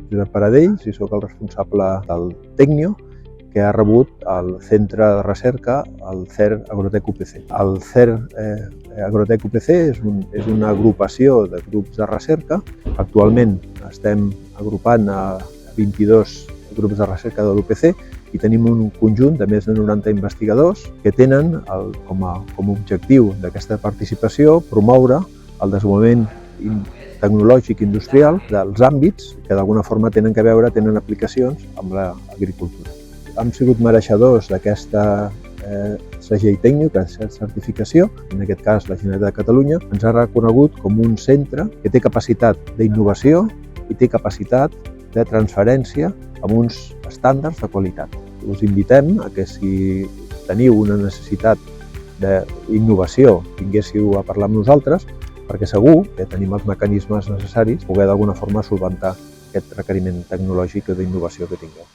Josep Paradell i soc el responsable del Tecnio, que ha rebut el centre de recerca, el CER Agrotec UPC. El CER Agrotec UPC és una agrupació de grups de recerca. Actualment estem agrupant a 22 grups de recerca de l'UPC i tenim un conjunt de més de 90 investigadors que tenen com a objectiu d'aquesta participació promoure el desenvolupament tecnològic industrial dels àmbits que d'alguna forma tenen aplicacions amb l'agricultura. Hem sigut mereixedors d'aquesta segell tècnic, aquesta certificació, en aquest cas la Generalitat de Catalunya, ens ha reconegut com un centre que té capacitat d'innovació i té capacitat de transferència amb uns estàndards de qualitat. Us invitem a que si teniu una necessitat d'innovació vinguéssiu a parlar amb nosaltres, perquè segur que tenim els mecanismes necessaris per poder d'alguna forma solventar aquest requeriment tecnològic o d'innovació que tingueu.